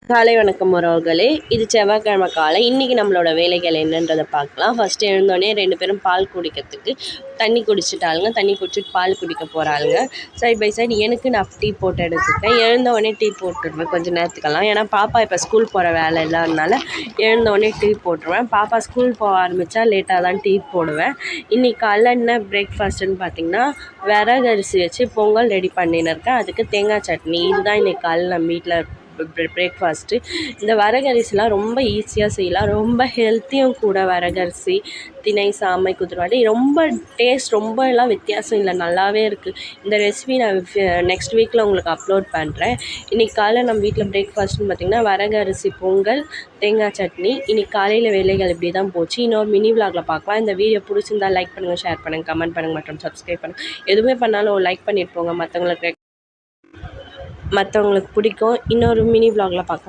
காலை வணக்கம் உறவுகளே. இது செவ்வாய்க்கிழமை காலை. இன்றைக்கி நம்மளோட வேலைகள் என்னன்றதை பார்க்கலாம். ஃபஸ்ட்டு எழுந்தோடனே 2 பேரும் பால் குடிக்கிறதுக்கு தண்ணி குடிச்சிட்டாளுங்க. தண்ணி குடிச்சிட்டு பால் குடிக்க போகிறாளுங்க. சைட் பை சைடு எனக்கு நான் டீ போட்டு எடுத்துக்கிட்டேன். எழுந்தோடனே டீ போட்டுருவேன் கொஞ்சம் நேரத்துக்கெல்லாம். ஏன்னா பாப்பா இப்போ ஸ்கூல் போகிற வேலை இல்லாதனால எழுந்தோடனே டீ போட்டுருவேன். பாப்பா ஸ்கூல் போக ஆரம்பித்தா லேட்டாக தான் டீ போடுவேன். இன்றைக்கி காலைல என்ன பிரேக்ஃபாஸ்ட்டுன்னு பார்த்திங்கன்னா விறகரிசி வச்சு பொங்கல் ரெடி பண்ணின்னு இருக்கேன். அதுக்கு தேங்காய் சட்னி. இதுதான் இன்றைக்கி காலைல நம்ம வீட்டில் பிரேக்ஃபாஸ்ட்டு. இந்த வரகரிசிலாம் ரொம்ப ஈஸியாக செய்யலாம், ரொம்ப ஹெல்த்தியும் கூட. வரகரிசி, திணை, சாமை, குதிரவாளி ரொம்ப டேஸ்ட் ரொம்ப எல்லாம் வித்தியாசம் இல்லை, நல்லாவே இருக்குது. இந்த ரெசிபி நான் நெக்ஸ்ட் வீக்கில் உங்களுக்கு அப்லோட் பண்ணுறேன். இன்றைக்கி காலையில் நம்ம வீட்டில் பிரேக்ஃபாஸ்ட்னு பார்த்திங்கன்னா வரகரிசி பொங்கல், தேங்காய் சட்னி. இன்றைக்கி காலையில் வேலைகள் இப்படி தான் போச்சு. இன்னொரு மினி விலாகில் பார்க்கலாம். இந்த வீடியோ பிடிச்சிருந்தா லைக் பண்ணுங்கள், ஷேர் பண்ணுங்கள், கமெண்ட் பண்ணுங்கள் மற்றும் சப்ஸ்கிரைப் பண்ணுங்கள். எதுவுமே பண்ணாலும் லைக் பண்ணிட்டு போங்க, மற்றவங்களுக்கு பிடிக்கும். இன்னொரு மினி விலாகில் பார்க்கலாம்.